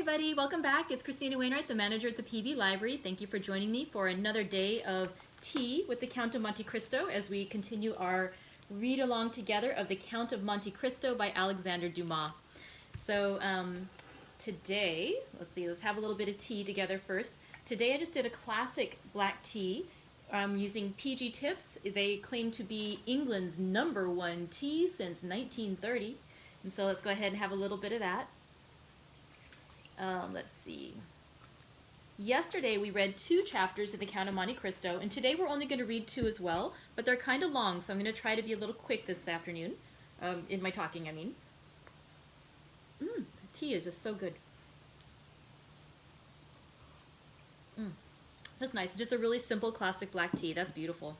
everybody, welcome back. It's Christina Wainwright, the manager at the PB Library. Thank you for joining me for another day of tea with the Count of Monte Cristo as we continue our read along together of the Count of Monte Cristo by Alexandre Dumas. So today, let's have a little bit of tea together first. Today I just did a classic black tea using PG Tips. They claim to be England's #1 tea since 1930. And so let's go ahead and have a little bit of that. Let's see. Yesterday we read 2 chapters of the Count of Monte Cristo, and today we're only going to read 2 as well, but they're kind of long, so I'm going to try to be a little quick this afternoon, in my talking, I mean. The tea is just so good. That's nice. Just a really simple classic black tea. That's beautiful.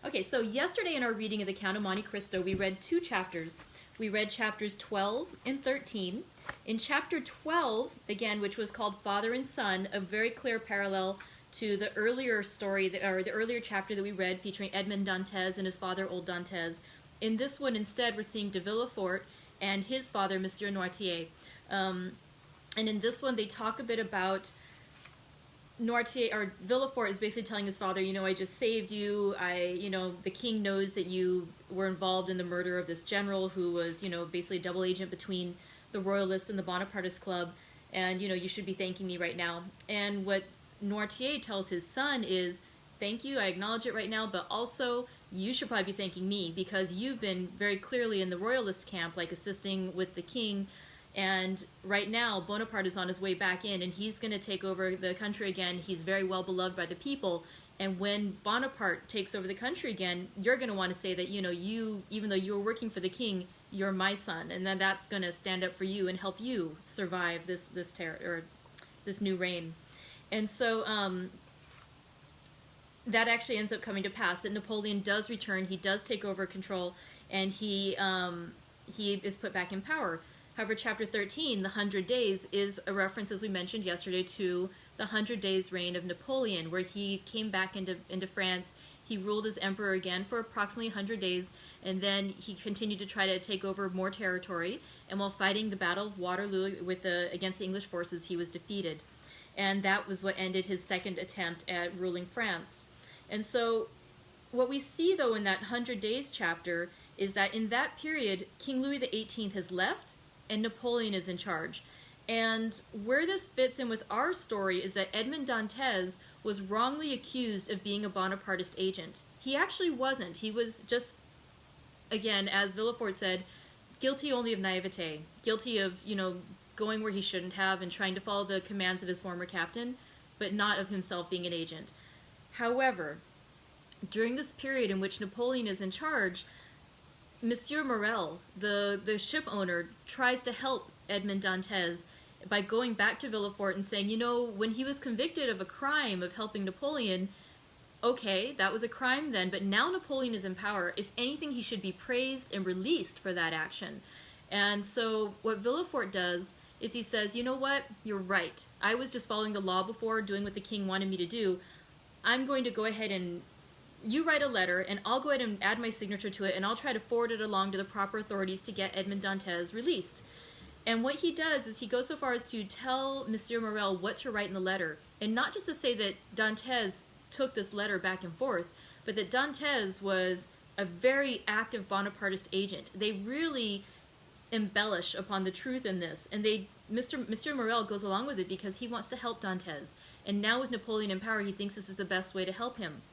Okay, so yesterday in our reading of the Count of Monte Cristo, we read 2 chapters. We read chapters 12 and 13. In chapter 12, again, which was called Father and Son, a very clear parallel to the earlier story, or the earlier chapter that we read featuring Edmond Dantes and his father, Old Dantes. In this one, instead, we're seeing de Villefort and his father, Monsieur Noirtier. And in this one, they talk a bit about Noirtier, or Villefort is basically telling his father, you know, I just saved you. The king knows that you were involved in the murder of this general who was, basically a double agent between the Royalists and the Bonapartist Club, and, you should be thanking me right now. And what Noirtier tells his son is, thank you, I acknowledge it right now, but also you should probably be thanking me because you've been very clearly in the Royalist camp, like assisting with the king. And right now, Bonaparte is on his way back in, and he's going to take over the country again. He's very well beloved by the people. And when Bonaparte takes over the country again, you're going to want to say that, you, even though you were working for the king, you're my son. And then that's going to stand up for you and help you survive this new reign. And so that actually ends up coming to pass, that Napoleon does return. He does take over control, and he is put back in power. However, chapter 13, the 100 Days, is a reference, as we mentioned yesterday, to the 100 Days reign of Napoleon, where he came back into France. He ruled as emperor again for approximately 100 days, and then he continued to try to take over more territory. And while fighting the Battle of Waterloo against the English forces, he was defeated. And that was what ended his second attempt at ruling France. And so what we see, though, in that 100 Days chapter is that in that period, King Louis XVIII has left, and Napoleon is in charge. And where this fits in with our story is that Edmond Dantes was wrongly accused of being a Bonapartist agent. He actually wasn't. He was just, again, as Villefort said, guilty only of naivete, guilty of, going where he shouldn't have and trying to follow the commands of his former captain, but not of himself being an agent. However, during this period in which Napoleon is in charge, Monsieur Morel, the ship owner, tries to help Edmond Dantes by going back to Villefort and saying, when he was convicted of a crime of helping Napoleon, okay, that was a crime then, but now Napoleon is in power. If anything, he should be praised and released for that action. And so what Villefort does is he says, you know what, you're right. I was just following the law before, doing what the king wanted me to do. I'm going to go ahead and you write a letter, and I'll go ahead and add my signature to it, and I'll try to forward it along to the proper authorities to get Edmond Dantes released. And what he does is he goes so far as to tell Monsieur Morel what to write in the letter, and not just to say that Dantes took this letter back and forth, but that Dantes was a very active Bonapartist agent. They really embellish upon the truth in this, and Monsieur Morel goes along with it because he wants to help Dantes. And now with Napoleon in power, he thinks this is the best way to help him.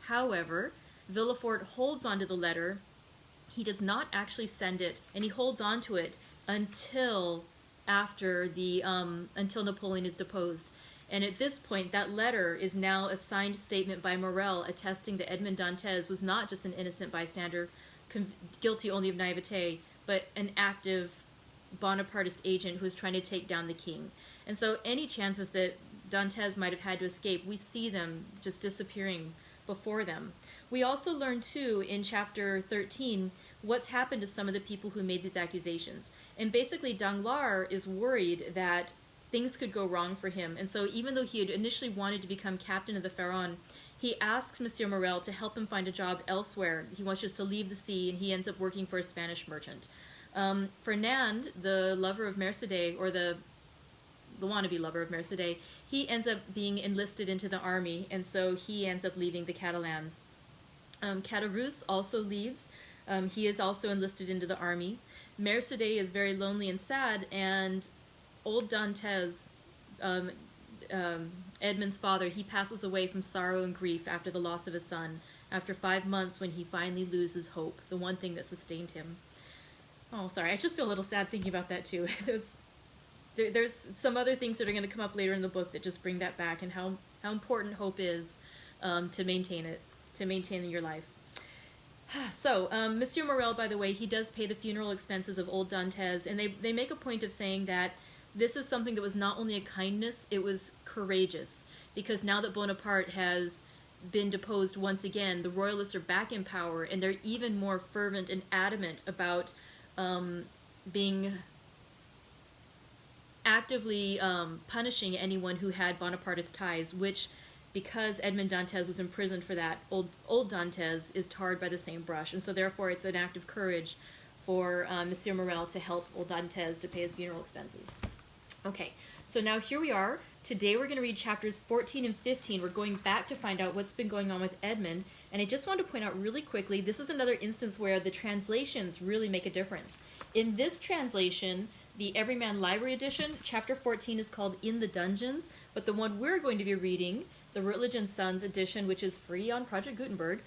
However, Villefort holds onto the letter. He does not actually send it, and he holds on to it until until Napoleon is deposed. And at this point, that letter is now a signed statement by Morel attesting that Edmond Dantes was not just an innocent bystander, guilty only of naivete, but an active Bonapartist agent who was trying to take down the king. And so any chances that Dantes might have had to escape, we see them just disappearing before them. We also learn, too, in chapter 13, what's happened to some of the people who made these accusations. And basically, Danglars is worried that things could go wrong for him. And so even though he had initially wanted to become captain of the Pharaon, he asks Monsieur Morel to help him find a job elsewhere. He wants just to leave the sea, and he ends up working for a Spanish merchant. Fernand, the lover of Mercedes, or the the wannabe lover of Mercedes, he ends up being enlisted into the army, and so he ends up leaving the Catalans. Caderousse also leaves. He is also enlisted into the army. Mercedes is very lonely and sad, and old Dantes, Edmund's father, he passes away from sorrow and grief after the loss of his son, after 5 months when he finally loses hope, the one thing that sustained him. Oh, sorry, I just feel a little sad thinking about that too. There's some other things that are going to come up later in the book that just bring that back, and how important hope is to maintain it, to maintain in your life. So, Monsieur Morel, by the way, he does pay the funeral expenses of old Dantes, and they make a point of saying that this is something that was not only a kindness, it was courageous, because now that Bonaparte has been deposed once again, the royalists are back in power, and they're even more fervent and adamant about being actively punishing anyone who had Bonapartist ties, which, because Edmond Dantes was imprisoned for that, old Dantes is tarred by the same brush, and so therefore it's an act of courage for Monsieur Morel to help old Dantes to pay his funeral expenses. Okay, so now here we are. Today we're going to read chapters 14 and 15. We're going back to find out what's been going on with Edmund, and I just want to point out really quickly, this is another instance where the translations really make a difference. In this translation, the Everyman Library Edition, chapter 14 is called In the Dungeons, but the one we're going to be reading, the Routledge and Sons edition, which is free on Project Gutenberg,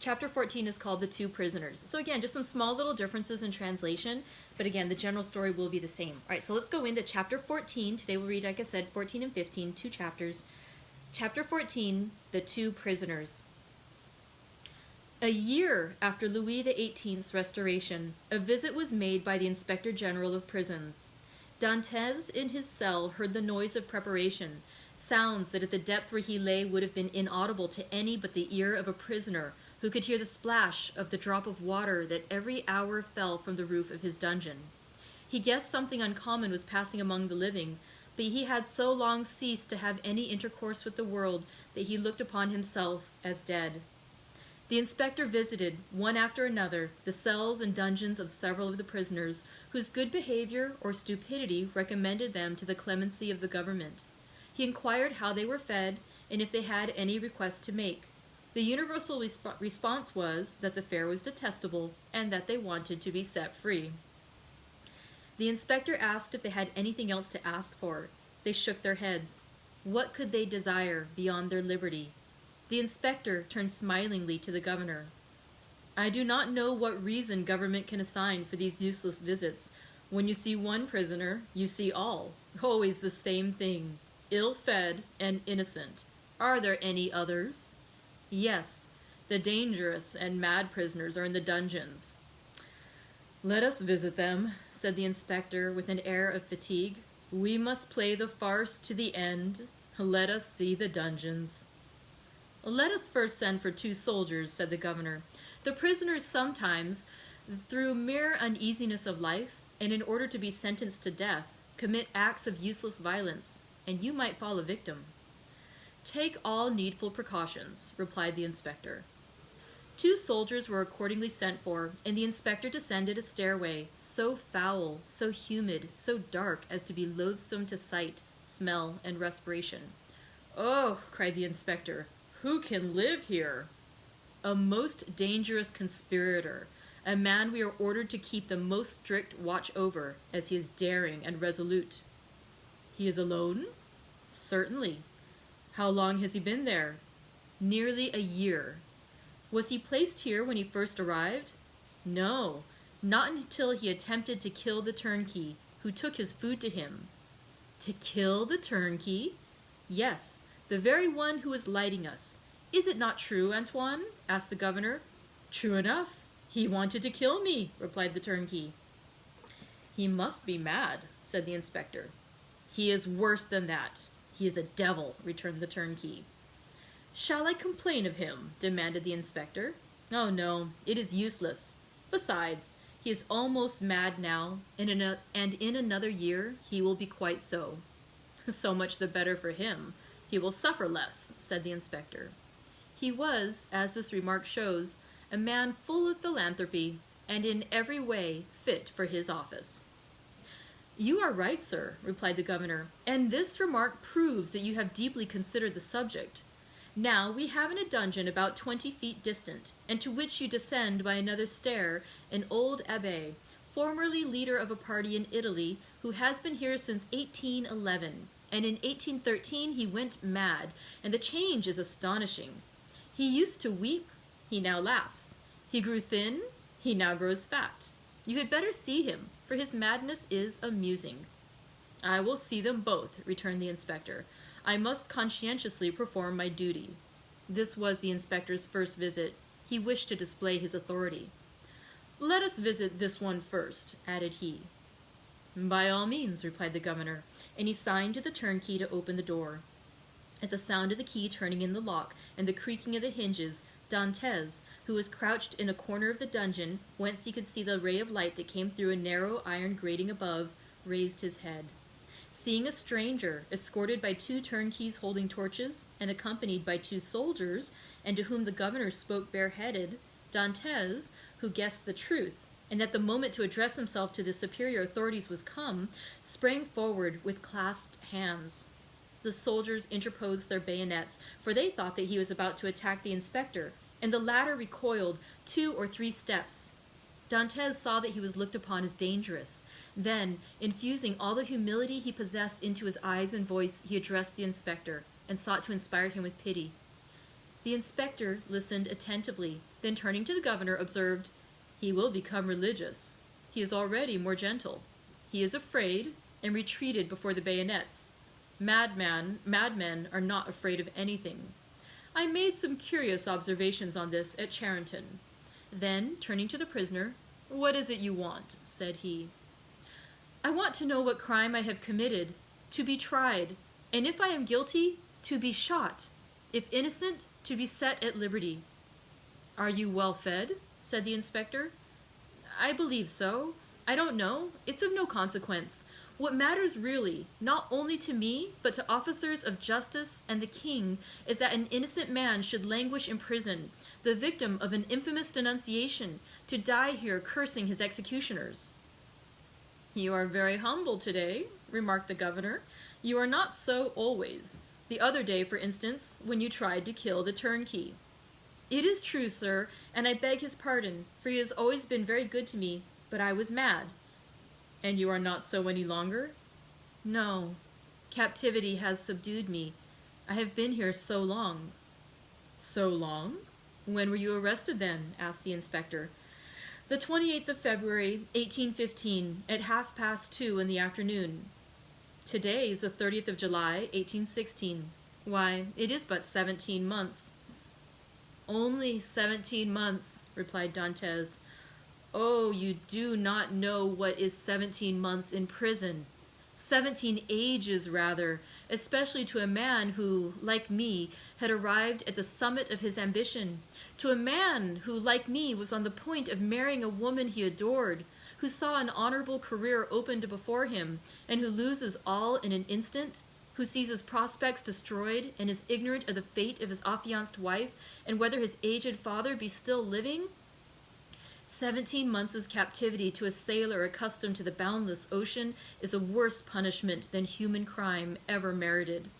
chapter 14 is called The Two Prisoners. So again, just some small little differences in translation, but again, the general story will be the same. All right, so let's go into chapter 14. Today we'll read, like I said, 14 and 15, 2 chapters. Chapter 14, The Two Prisoners. A year after Louis XVIII's restoration, a visit was made by the Inspector General of Prisons. Dantes in his cell heard the noise of preparation, sounds that at the depth where he lay would have been inaudible to any but the ear of a prisoner who could hear the splash of the drop of water that every hour fell from the roof of his dungeon. He guessed something uncommon was passing among the living, but he had so long ceased to have any intercourse with the world that he looked upon himself as dead. The inspector visited, one after another, the cells and dungeons of several of the prisoners whose good behavior or stupidity recommended them to the clemency of the government. He inquired how they were fed, and if they had any request to make. The universal response was that the fare was detestable, and that they wanted to be set free. The inspector asked if they had anything else to ask for. They shook their heads. What could they desire beyond their liberty? The inspector turned smilingly to the governor. I do not know what reason government can assign for these useless visits. When you see one prisoner, you see all. Always the same thing. Ill-fed and innocent. Are there any others? Yes, the dangerous and mad prisoners are in the dungeons. Let us visit them, said the inspector with an air of fatigue. We must play the farce to the end. Let us see the dungeons. Let us first send for 2 soldiers, said the governor. The prisoners sometimes, through mere uneasiness of life, and in order to be sentenced to death, commit acts of useless violence, and you might fall a victim. Take all needful precautions, replied the inspector. 2 soldiers were accordingly sent for, and the inspector descended a stairway, so foul, so humid, so dark as to be loathsome to sight, smell, and respiration. Oh, cried the inspector, who can live here? A most dangerous conspirator, a man we are ordered to keep the most strict watch over, as he is daring and resolute. He is alone? Certainly. How long has he been there? Nearly a year. Was he placed here when he first arrived? No, not until he attempted to kill the turnkey, who took his food to him. To kill the turnkey? Yes, the very one who is lighting us. Is it not true, Antoine? Asked the governor. True enough. He wanted to kill me, replied the turnkey. He must be mad, said the inspector. He is worse than that. He is a devil, returned the turnkey. Shall I complain of him? Demanded the inspector. Oh, no, it is useless. Besides, he is almost mad now, and in another year he will be quite so. So much the better for him. He will suffer less, said the inspector. He was, as this remark shows, a man full of philanthropy, and in every way fit for his office. "You are right, sir," replied the governor, "and this remark proves that you have deeply considered the subject. Now we have in a dungeon about 20 feet distant, and to which you descend by another stair, an old abbé, formerly leader of a party in Italy, who has been here since 1811, and in 1813 he went mad, and the change is astonishing. He used to weep, he now laughs. He grew thin, he now grows fat. You had better see him, for his madness is amusing." "I will see them both," returned the inspector. "I must conscientiously perform my duty." This was the inspector's first visit. He wished to display his authority. "Let us visit this one first," added he. "By all means," replied the governor, and he signed to the turnkey to open the door. At the sound of the key turning in the lock and the creaking of the hinges, Dantès, who was crouched in a corner of the dungeon, whence he could see the ray of light that came through a narrow iron grating above, raised his head. Seeing a stranger, escorted by 2 turnkeys holding torches, and accompanied by 2 soldiers, and to whom the governor spoke bareheaded, Dantès, who guessed the truth, and that the moment to address himself to the superior authorities was come, sprang forward with clasped hands. The soldiers interposed their bayonets, for they thought that he was about to attack the inspector, and the latter recoiled 2 or 3 steps. Dantès saw that he was looked upon as dangerous. Then, infusing all the humility he possessed into his eyes and voice, he addressed the inspector, and sought to inspire him with pity. The inspector listened attentively, then turning to the governor, observed, "He will become religious. He is already more gentle. He is afraid, and retreated before the bayonets. Madmen are not afraid of anything. I made some curious observations on this at Charenton." Then, turning to the prisoner, "What is it you want?" said he. "I want to know what crime I have committed, to be tried, and if I am guilty, to be shot, if innocent, to be set at liberty." "Are you well fed?" said the inspector. "I believe so. I don't know. It's of no consequence. What matters really, not only to me, but to officers of justice and the king, is that an innocent man should languish in prison, the victim of an infamous denunciation, to die here cursing his executioners." "You are very humble today," remarked the governor. "You are not so always. The other day, for instance, when you tried to kill the turnkey." "It is true, sir, and I beg his pardon, for he has always been very good to me, but I was mad." "And you are not so any longer?" "No. Captivity has subdued me. I have been here so long." "So long? When were you arrested then?" asked the inspector. "The 28th of February, 1815, at 2:30 in the afternoon." "Today is the 30th of July, 1816. Why, it is but 17 months. "Only 17 months," replied Dantès. "Oh, you do not know what is 17 months in prison. 17 ages, rather, especially to a man who, like me, had arrived at the summit of his ambition, to a man who, like me, was on the point of marrying a woman he adored, who saw an honorable career opened before him, and who loses all in an instant, who sees his prospects destroyed, and is ignorant of the fate of his affianced wife, and whether his aged father be still living. 17 months' captivity to a sailor accustomed to the boundless ocean is a worse punishment than human crime ever merited.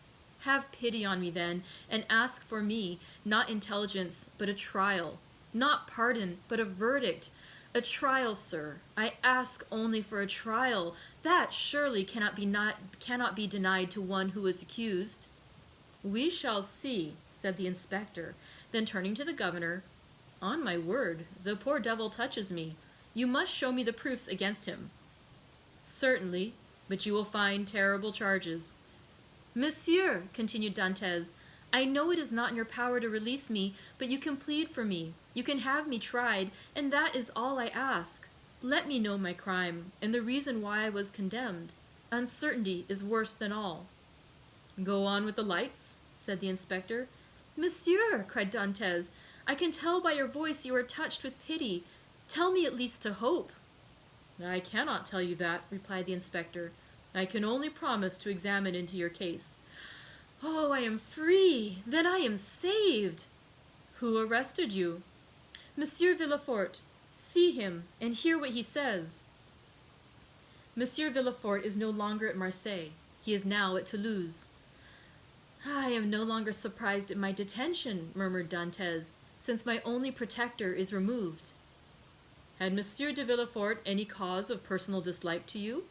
Have pity on me, then, and ask for me, not intelligence, but a trial, not pardon, but a verdict. A trial, sir. I ask only for a trial. That surely cannot be denied to one who is accused." "We shall see," said the inspector. Then turning to the governor, "On my word, the poor devil touches me. You must show me the proofs against him." "Certainly, but you will find terrible charges." "Monsieur," continued Dantès, "I know it is not in your power to release me, but you can plead for me. You can have me tried, and that is all I ask. Let me know my crime, and the reason why I was condemned. Uncertainty is worse than all." "Go on with the lights," said the inspector. "Monsieur," cried Dantès, "I can tell by your voice you are touched with pity. Tell me at least to hope." "I cannot tell you that," replied the inspector. "I can only promise to examine into your case." "Oh, I am free! Then I am saved!" "Who arrested you?" "Monsieur Villefort. See him, and hear what he says." Monsieur Villefort is no longer at Marseille. He is now at Toulouse. I am no longer surprised at my detention, murmured Dantès, since my only protector is removed. Had Monsieur de Villefort any cause of personal dislike to you?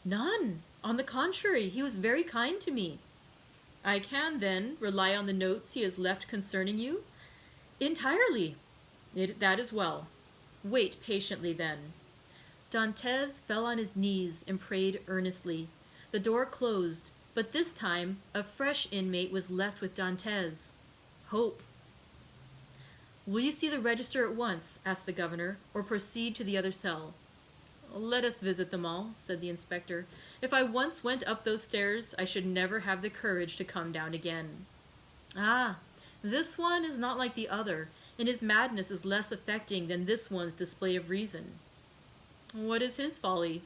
None. On the contrary, he was very kind to me. I can, then, rely on the notes he has left concerning you? Entirely. That is well. Wait patiently, then. Dantès fell on his knees and prayed earnestly. The door closed, but this time a fresh inmate was left with Dantès. Hope. Will you see the register at once, asked the governor, or proceed to the other cell? Let us visit them all, said the inspector. If I once went up those stairs, I should never have the courage to come down again. Ah, this one is not like the other, and his madness is less affecting than this one's display of reason. What is his folly?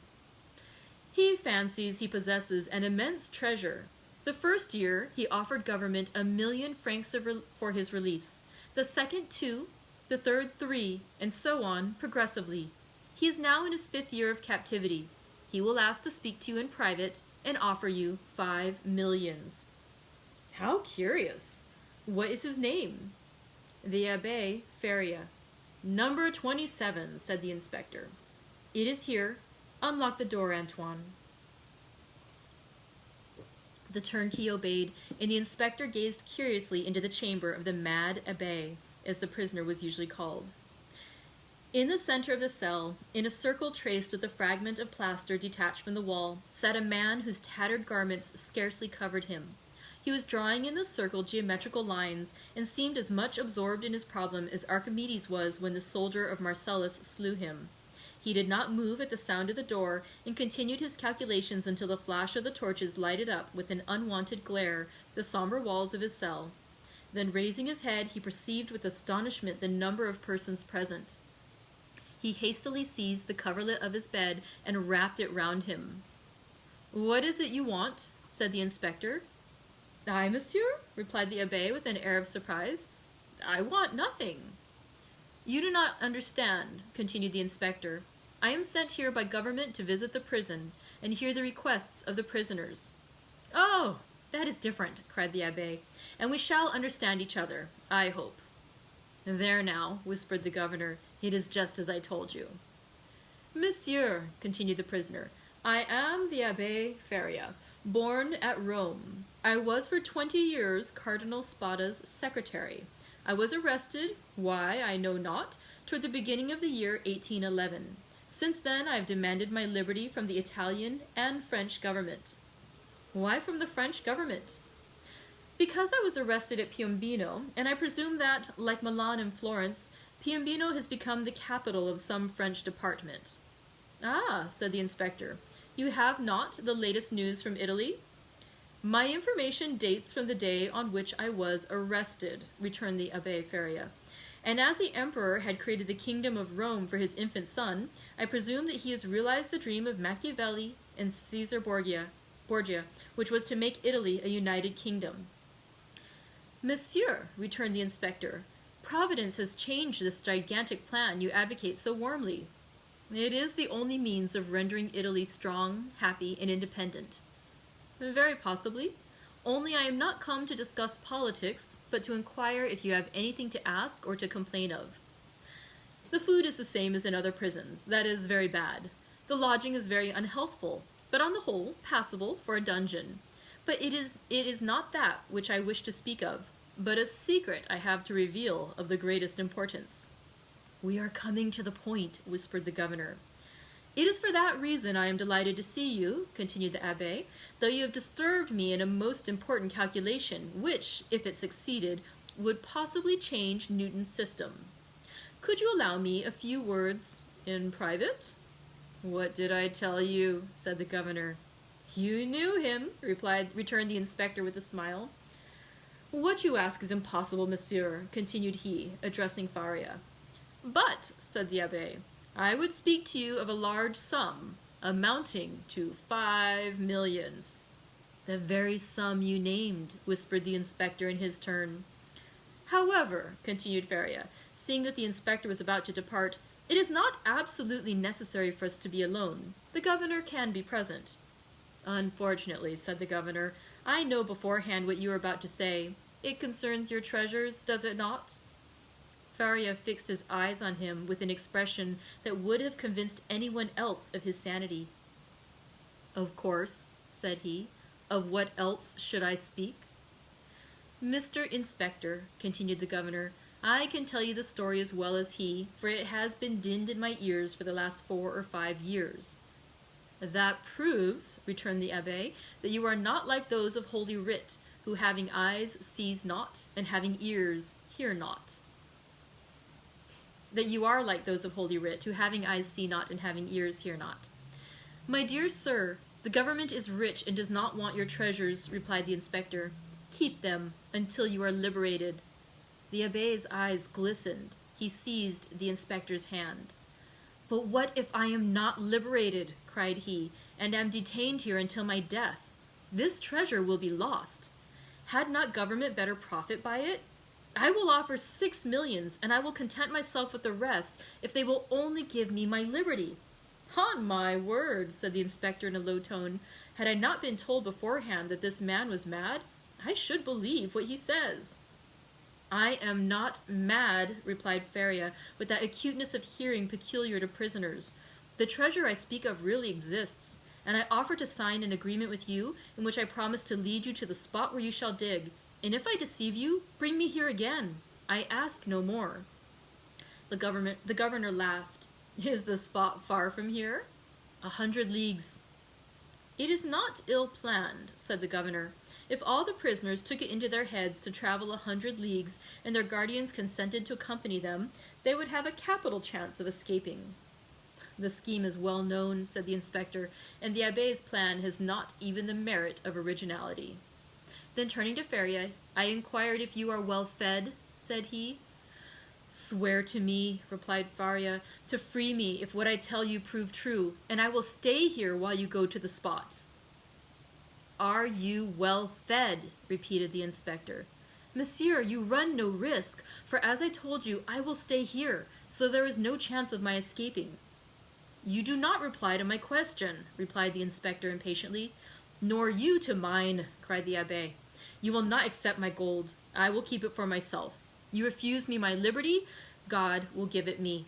He fancies he possesses an immense treasure. The first year, he offered government 1,000,000 francs for his release, the second 2, the third 3, and so on progressively. He is now in his 5th year of captivity. He will ask to speak to you in private and offer you 5 millions. How curious! What is his name? The Abbé Faria. Number 27, said the inspector. It is here. Unlock the door, Antoine. The turnkey obeyed, and the inspector gazed curiously into the chamber of the mad abbé, as the prisoner was usually called. In the center of the cell, in a circle traced with a fragment of plaster detached from the wall, sat a man whose tattered garments scarcely covered him. He was drawing in the circle geometrical lines, and seemed as much absorbed in his problem as Archimedes was when the soldier of Marcellus slew him. He did not move at the sound of the door, and continued his calculations until the flash of the torches lighted up with an unwonted glare the somber walls of his cell. Then, raising his head, he perceived with astonishment the number of persons present. He hastily seized the coverlet of his bed and wrapped it round him. "What is it you want?" said the inspector. "I, monsieur?" replied the abbé with an air of surprise. "I want nothing." "You do not understand," continued the inspector. "I am sent here by government to visit the prison and hear the requests of the prisoners." "Oh, that is different," cried the abbé, "and we shall understand each other, I hope." "There now," whispered the governor, "it is just as I told you." "Monsieur," continued the prisoner, "I am the Abbé Faria, born at Rome. I was for 20 years Cardinal Spada's secretary. I was arrested, why I know not, toward the beginning of the year 1811. Since then I have demanded my liberty from the Italian and French government." "Why from the French government?" "Because I was arrested at Piombino, and I presume that, like Milan and Florence, Piombino has become the capital of some French department." "Ah," said the inspector, "you have not the latest news from Italy?" "My information dates from the day on which I was arrested," returned the Abbé Faria. "And as the emperor had created the kingdom of Rome for his infant son, I presume that he has realized the dream of Machiavelli and Caesar Borgia, which was to make Italy a united kingdom." "Monsieur," returned the inspector, "Providence has changed this gigantic plan you advocate so warmly. It is the only means of rendering Italy strong, happy, and independent." "Very possibly. Only I am not come to discuss politics, but to inquire if you have anything to ask or to complain of." "The food is the same as in other prisons. That is very bad. The lodging is very unhealthful, but on the whole passable for a dungeon. But it is not that which I wish to speak of, but a secret I have to reveal of the greatest importance." "We are coming to the point," whispered the governor. "It is for that reason I am delighted to see you," continued the abbé, "though you have disturbed me in a most important calculation, which, if it succeeded, would possibly change Newton's system. Could you allow me a few words in private?" "What did I tell you?" said the governor. "You knew him," returned the inspector with a smile. "What you ask is impossible, monsieur," continued he, addressing Faria. "But," said the abbé, "I would speak to you of a large sum, amounting to 5 millions. "The very sum you named," whispered the inspector in his turn. "However," continued Faria, seeing that the inspector was about to depart, "it is not absolutely necessary for us to be alone. The governor can be present. Unfortunately, said the governor, I know beforehand what you are about to say. It concerns your treasures, does it not? Faria fixed his eyes on him with an expression that would have convinced anyone else of his sanity. Of course, said he. Of what else should I speak? Mr. Inspector, continued the governor, I can tell you the story as well as he, for it has been dinned in my ears for the last 4 or 5 years. That proves, returned the abbé, that you are not like those of Holy Writ, who having eyes sees not, and having ears hear not. That you are like those of Holy Writ, who having eyes see not, and having ears hear not. My dear sir, the government is rich and does not want your treasures, replied the inspector. Keep them until you are liberated. The abbé's eyes glistened. He seized the inspector's hand. But what if I am not liberated, cried he, and am detained here until my death? This treasure will be lost. Had not government better profit by it? I will offer 6 millions, and I will content myself with the rest if they will only give me my liberty. On my word, said the inspector in a low tone, had I not been told beforehand that this man was mad, I should believe what he says. I am not mad, replied Faria, with that acuteness of hearing peculiar to prisoners. The treasure I speak of really exists, and I offer to sign an agreement with you in which I promise to lead you to the spot where you shall dig, and if I deceive you, bring me here again. I ask no more. The governor laughed. Is the spot far from here? 100 leagues. It is not ill planned, said the governor. If all the prisoners took it into their heads to travel 100 leagues, and their guardians consented to accompany them, they would have a capital chance of escaping. The scheme is well known, said the inspector, and the abbé's plan has not even the merit of originality. Then turning to Faria, I inquired if you are well fed, said he. Swear to me, replied Faria, to free me if what I tell you prove true, and I will stay here while you go to the spot. Are you well fed? Repeated the inspector. Monsieur, you run no risk, for as I told you, I will stay here, so there is no chance of my escaping. You do not reply to my question, replied the inspector impatiently. Nor you to mine, cried the abbé. You will not accept my gold. I will keep it for myself. You refuse me my liberty, God will give it me.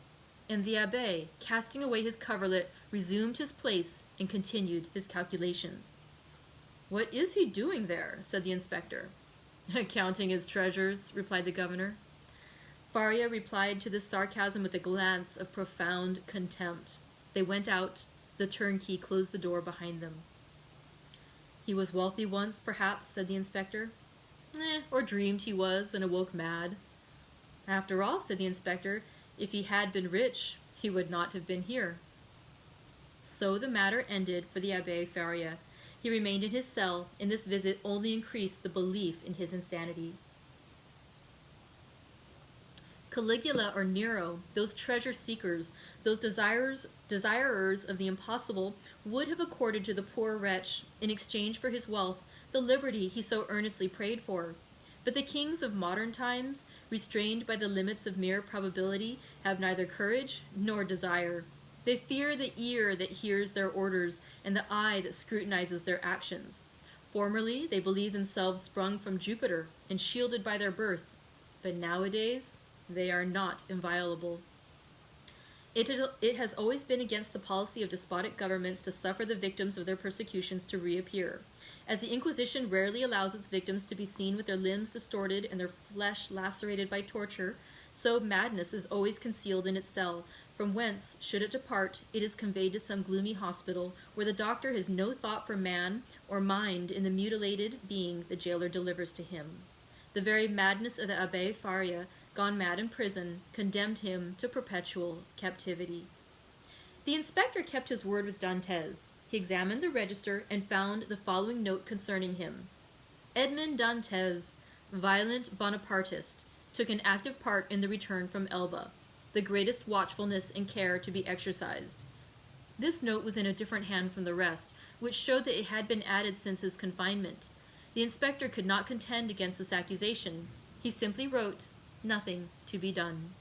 And the abbé, casting away his coverlet, resumed his place and continued his calculations. What is he doing there? Said the inspector. Counting his treasures, replied the governor. Faria replied to this sarcasm with a glance of profound contempt. They went out. The turnkey closed the door behind them. He was wealthy once, perhaps, said the inspector. Or dreamed he was and awoke mad. After all, said the inspector, if he had been rich, he would not have been here. So the matter ended for the Abbé Faria. He remained in his cell, and this visit only increased the belief in his insanity. Caligula or Nero, those treasure seekers, those desirers of the impossible, would have accorded to the poor wretch, in exchange for his wealth, the liberty he so earnestly prayed for. But the kings of modern times, restrained by the limits of mere probability, have neither courage nor desire. They fear the ear that hears their orders and the eye that scrutinizes their actions. Formerly, they believed themselves sprung from Jupiter and shielded by their birth, but nowadays they are not inviolable. It has always been against the policy of despotic governments to suffer the victims of their persecutions to reappear. As the Inquisition rarely allows its victims to be seen with their limbs distorted and their flesh lacerated by torture, so madness is always concealed in its cell, from whence, should it depart, it is conveyed to some gloomy hospital, where the doctor has no thought for man or mind in the mutilated being the jailer delivers to him. The very madness of the Abbé Faria, gone mad in prison, condemned him to perpetual captivity. The inspector kept his word with Dantès. He examined the register and found the following note concerning him. Edmond Dantès, violent Bonapartist, took an active part in the return from Elba. The greatest watchfulness and care to be exercised. This note was in a different hand from the rest, which showed that it had been added since his confinement. The inspector could not contend against this accusation. He simply wrote, "Nothing to be done."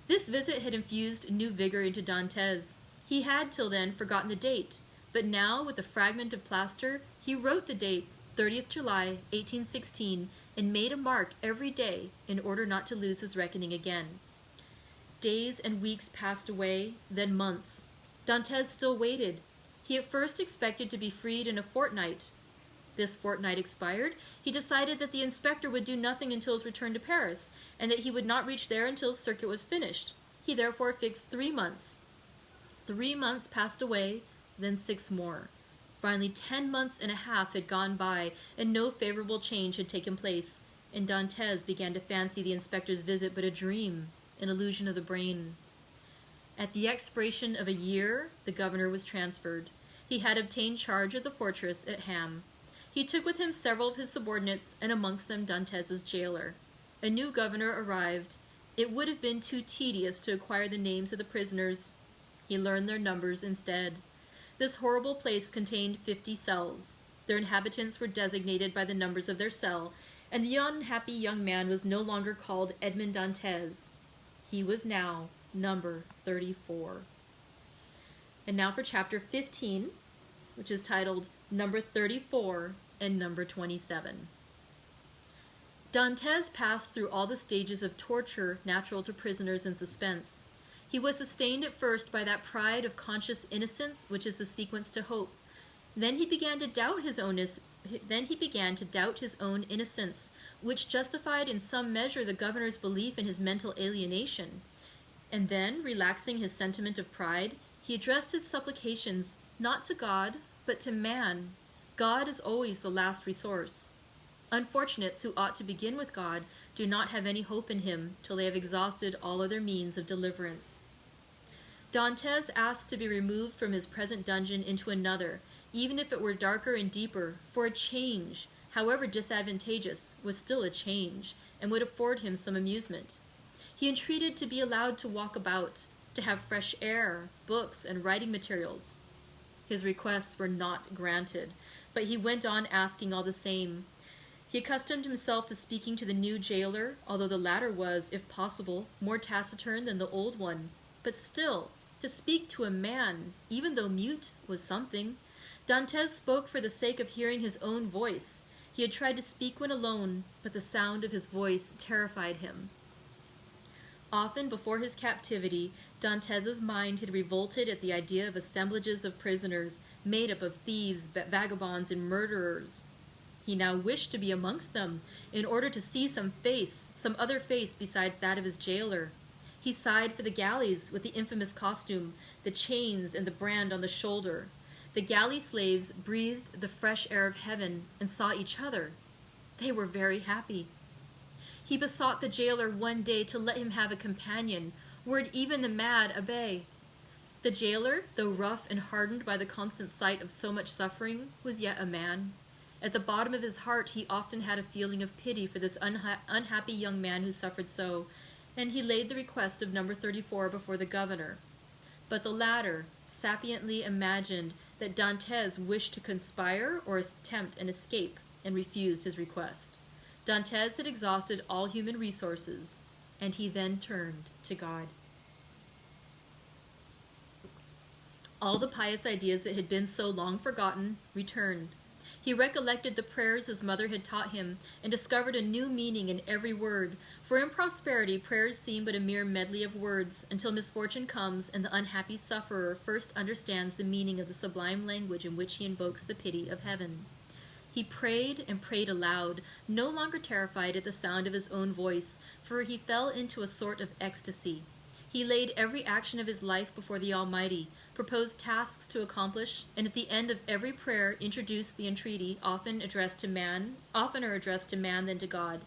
This visit had infused new vigor into Dantès. He had till then forgotten the date, but now, with a fragment of plaster, he wrote the date, 30th July, 1816, and made a mark every day in order not to lose his reckoning again. Days and weeks passed away, then months. Dantès still waited. He at first expected to be freed in a fortnight. This fortnight expired. He decided that the inspector would do nothing until his return to Paris, and that he would not reach there until his circuit was finished. He therefore fixed 3 months. 3 months passed away, then 6 more. Finally, 10 months and a half had gone by, and no favorable change had taken place, and Dantès began to fancy the inspector's visit but a dream, an illusion of the brain. At the expiration of a year, the governor was transferred. He had obtained charge of the fortress at Ham. He took with him several of his subordinates, and amongst them Dantès' jailer. A new governor arrived. It would have been too tedious to acquire the names of the prisoners. He learned their numbers instead. This horrible place contained 50 cells. Their inhabitants were designated by the numbers of their cell, and the unhappy young man was no longer called Edmond Dantès. He was now number 34. And now for chapter 15, which is titled Number 34 and Number 27. Dantès passed through all the stages of torture natural to prisoners in suspense. He was sustained at first by that pride of conscious innocence which is the sequence to hope. Then he began to doubt his own innocence, which justified in some measure the governor's belief in his mental alienation. And then, relaxing his sentiment of pride, he addressed his supplications not to God, but to man. God is always the last resource. Unfortunates who ought to begin with God do not have any hope in him till they have exhausted all other means of deliverance. Dantès asked to be removed from his present dungeon into another, even if it were darker and deeper, for a change, however disadvantageous, was still a change, and would afford him some amusement. He entreated to be allowed to walk about, to have fresh air, books, and writing materials. His requests were not granted, but he went on asking all the same. He accustomed himself to speaking to the new jailer, although the latter was, if possible, more taciturn than the old one. But still, to speak to a man, even though mute, was something. Dantès spoke for the sake of hearing his own voice. He had tried to speak when alone, but the sound of his voice terrified him. Often before his captivity, Dantès' mind had revolted at the idea of assemblages of prisoners, made up of thieves, vagabonds, and murderers. He now wished to be amongst them, in order to see some other face besides that of his jailer. He sighed for the galleys with the infamous costume, the chains and the brand on the shoulder. The galley slaves breathed the fresh air of heaven and saw each other. They were very happy. He besought the jailer one day to let him have a companion, were it even the mad abbé. The jailer, though rough and hardened by the constant sight of so much suffering, was yet a man. At the bottom of his heart he often had a feeling of pity for this unhappy young man who suffered so, and he laid the request of number 34 before the governor. But the latter sapiently imagined that Dantès wished to conspire or attempt an escape, and refused his request. Dantès had exhausted all human resources, and he then turned to God. All the pious ideas that had been so long forgotten returned. He recollected the prayers his mother had taught him, and discovered a new meaning in every word, for in prosperity prayers seem but a mere medley of words, until misfortune comes and the unhappy sufferer first understands the meaning of the sublime language in which he invokes the pity of heaven. He prayed and prayed aloud, no longer terrified at the sound of his own voice, for he fell into a sort of ecstasy. He laid every action of his life before the Almighty, proposed tasks to accomplish, and at the end of every prayer introduced the entreaty, oftener addressed to man than to God.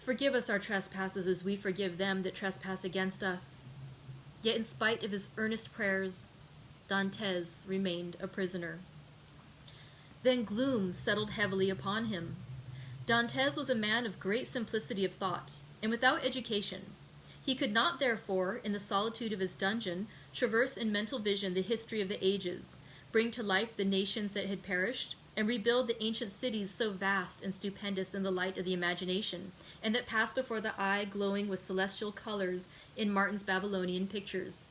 Forgive us our trespasses as we forgive them that trespass against us. Yet in spite of his earnest prayers, Dantès remained a prisoner. Then gloom settled heavily upon him. Dantès was a man of great simplicity of thought, and without education. He could not, therefore, in the solitude of his dungeon, traverse in mental vision the history of the ages, bring to life the nations that had perished, and rebuild the ancient cities so vast and stupendous in the light of the imagination, and that passed before the eye glowing with celestial colors in Martin's Babylonian pictures.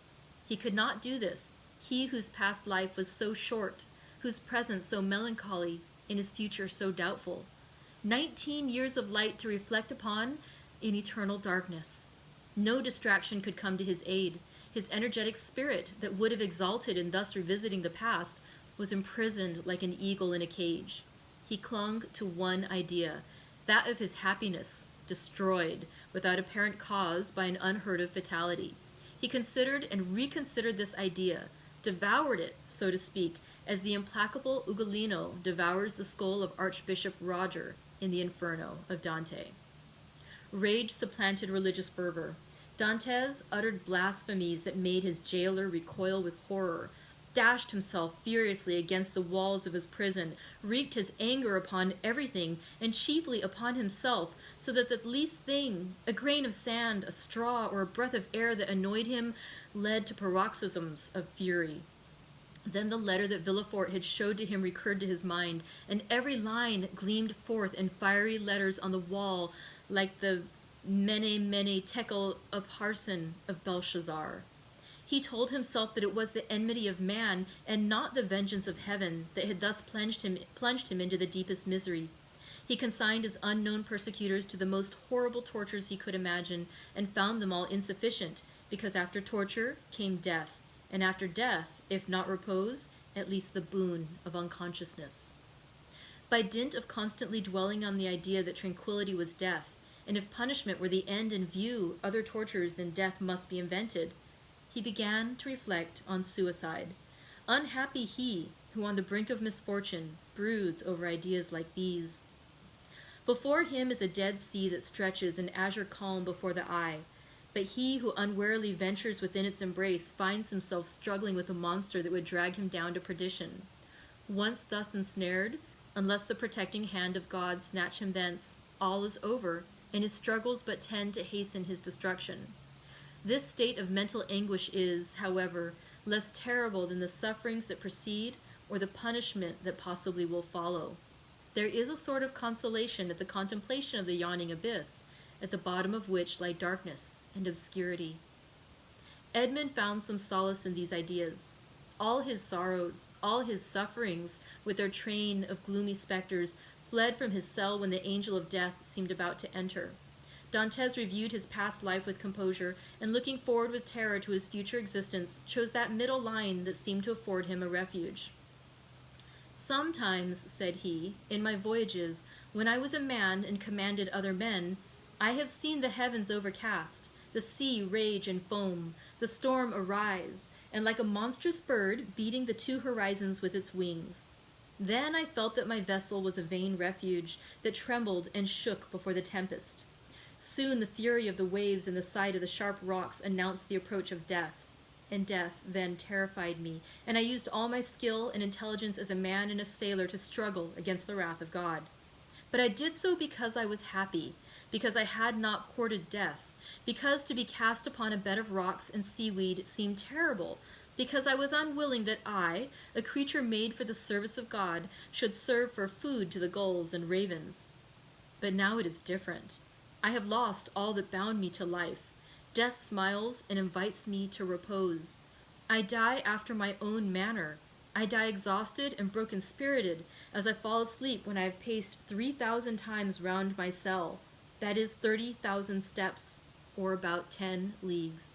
He could not do this. he whose past life was so short, whose present so melancholy, and his future so doubtful. 19 years of light to reflect upon in eternal darkness. No distraction could come to his aid. His energetic spirit that would have exalted in thus revisiting the past was imprisoned like an eagle in a cage. He clung to one idea, that of his happiness, destroyed without apparent cause by an unheard of fatality. He considered and reconsidered this idea, devoured it, so to speak, as the implacable Ugolino devours the skull of Archbishop Roger in the Inferno of Dante. Rage supplanted religious fervor. Dantes uttered blasphemies that made his jailer recoil with horror, dashed himself furiously against the walls of his prison, wreaked his anger upon everything, and chiefly upon himself, so that the least thing, a grain of sand, a straw, or a breath of air that annoyed him, led to paroxysms of fury. Then the letter that Villefort had showed to him recurred to his mind, and every line gleamed forth in fiery letters on the wall like the Mene Mene Tekel Upharsin of Belshazzar. He told himself that it was the enmity of man and not the vengeance of heaven that had thus plunged him into the deepest misery. He consigned his unknown persecutors to the most horrible tortures he could imagine, and found them all insufficient, because after torture came death, and after death, if not repose, at least the boon of unconsciousness. By dint of constantly dwelling on the idea that tranquility was death, and if punishment were the end in view, other tortures than death must be invented, he began to reflect on suicide. Unhappy he who on the brink of misfortune broods over ideas like these. Before him is a dead sea that stretches in azure calm before the eye, but he who unwarily ventures within its embrace finds himself struggling with a monster that would drag him down to perdition. Once thus ensnared, unless the protecting hand of God snatch him thence, all is over, and his struggles but tend to hasten his destruction. This state of mental anguish is, however, less terrible than the sufferings that precede or the punishment that possibly will follow. There is a sort of consolation at the contemplation of the yawning abyss, at the bottom of which lie darkness and obscurity. Edmund found some solace in these ideas. All his sorrows, all his sufferings, with their train of gloomy specters, fled from his cell when the angel of death seemed about to enter. Dantes reviewed his past life with composure, and looking forward with terror to his future existence, chose that middle line that seemed to afford him a refuge. Sometimes, said he, in my voyages, when I was a man and commanded other men, I have seen the heavens overcast, the sea rage and foam, the storm arise, and like a monstrous bird beating the two horizons with its wings. Then I felt that my vessel was a vain refuge that trembled and shook before the tempest. Soon the fury of the waves and the sight of the sharp rocks announced the approach of death, and death then terrified me, and I used all my skill and intelligence as a man and a sailor to struggle against the wrath of God. But I did so because I was happy, because I had not courted death, because to be cast upon a bed of rocks and seaweed seemed terrible, because I was unwilling that I, a creature made for the service of God, should serve for food to the gulls and ravens. But now it is different. I have lost all that bound me to life. Death smiles and invites me to repose. I die after my own manner. I die exhausted and broken-spirited as I fall asleep when I have paced 3,000 times round my cell. That is 30,000 steps, or about 10 leagues.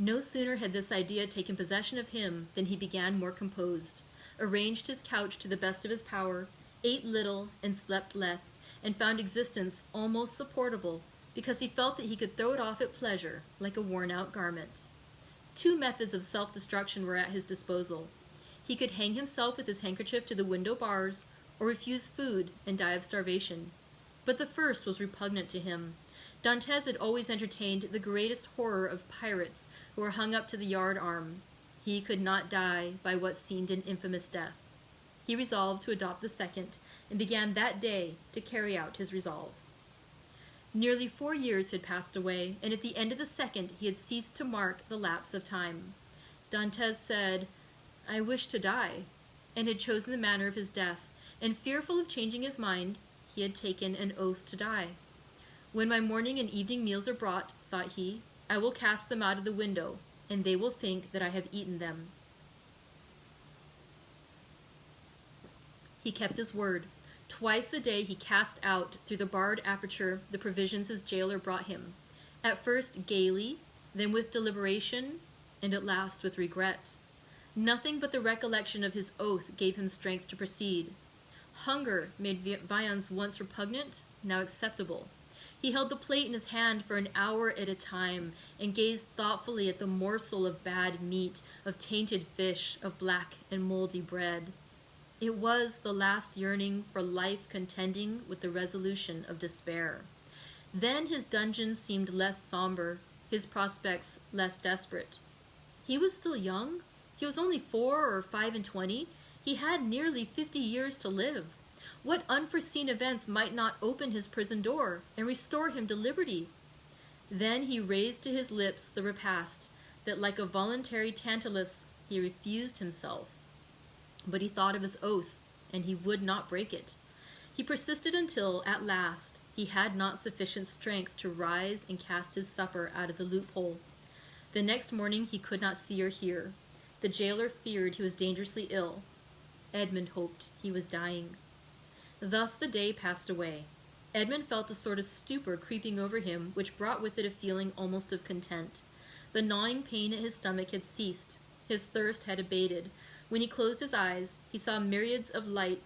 No sooner had this idea taken possession of him than he began more composed, arranged his couch to the best of his power, ate little and slept less, and found existence almost supportable, because he felt that he could throw it off at pleasure, like a worn-out garment. Two methods of self-destruction were at his disposal. He could hang himself with his handkerchief to the window bars, or refuse food and die of starvation. But the first was repugnant to him. Dantes had always entertained the greatest horror of pirates who were hung up to the yard arm. He could not die by what seemed an infamous death. He resolved to adopt the second, and began that day to carry out his resolve. Nearly 4 years had passed away, and at the end of the second he had ceased to mark the lapse of time. Dantes said, "I wish to die," and had chosen the manner of his death, and fearful of changing his mind, he had taken an oath to die. "When my morning and evening meals are brought," thought he, "I will cast them out of the window, and they will think that I have eaten them." He kept his word. Twice a day he cast out through the barred aperture the provisions his jailer brought him, at first gaily, then with deliberation, and at last with regret. Nothing but the recollection of his oath gave him strength to proceed. Hunger made viands once repugnant, now acceptable. He held the plate in his hand for an hour at a time, and gazed thoughtfully at the morsel of bad meat, of tainted fish, of black and moldy bread. It was the last yearning for life contending with the resolution of despair. Then his dungeon seemed less somber, his prospects less desperate. He was still young. He was only 4 or 25. He had nearly 50 years to live. What unforeseen events might not open his prison door and restore him to liberty? Then he raised to his lips the repast that, like a voluntary Tantalus, he refused himself. But he thought of his oath, and he would not break it. He persisted until, at last, he had not sufficient strength to rise and cast his supper out of the loophole. The next morning he could not see or hear. The jailer feared he was dangerously ill. Edmund hoped he was dying. Thus the day passed away. Edmund felt a sort of stupor creeping over him, which brought with it a feeling almost of content. The gnawing pain at his stomach had ceased. His thirst had abated. When he closed his eyes, he saw myriads of lights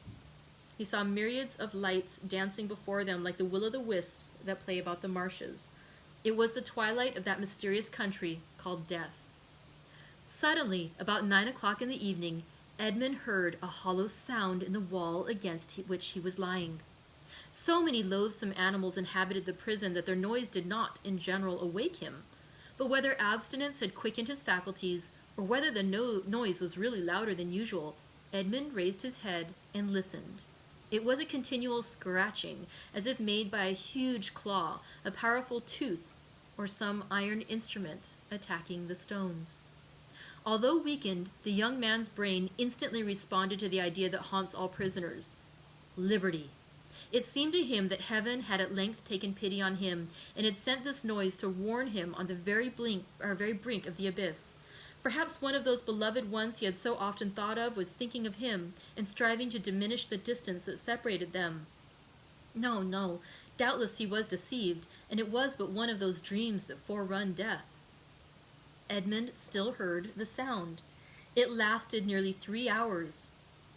dancing before them like the will-o'-the-wisps that play about the marshes. It was the twilight of that mysterious country called death. Suddenly, about 9 o'clock in the evening, Edmund heard a hollow sound in the wall against which he was lying. So many loathsome animals inhabited the prison that their noise did not, in general, awake him. But whether abstinence had quickened his faculties, or whether the noise was really louder than usual, Edmund raised his head and listened. It was a continual scratching, as if made by a huge claw, a powerful tooth, or some iron instrument attacking the stones. Although weakened, the young man's brain instantly responded to the idea that haunts all prisoners: liberty. It seemed to him that heaven had at length taken pity on him, and had sent this noise to warn him on the very brink of the abyss. Perhaps one of those beloved ones he had so often thought of was thinking of him, and striving to diminish the distance that separated them. No, doubtless he was deceived, and it was but one of those dreams that forerun death. Edmund still heard the sound. It lasted nearly 3 hours.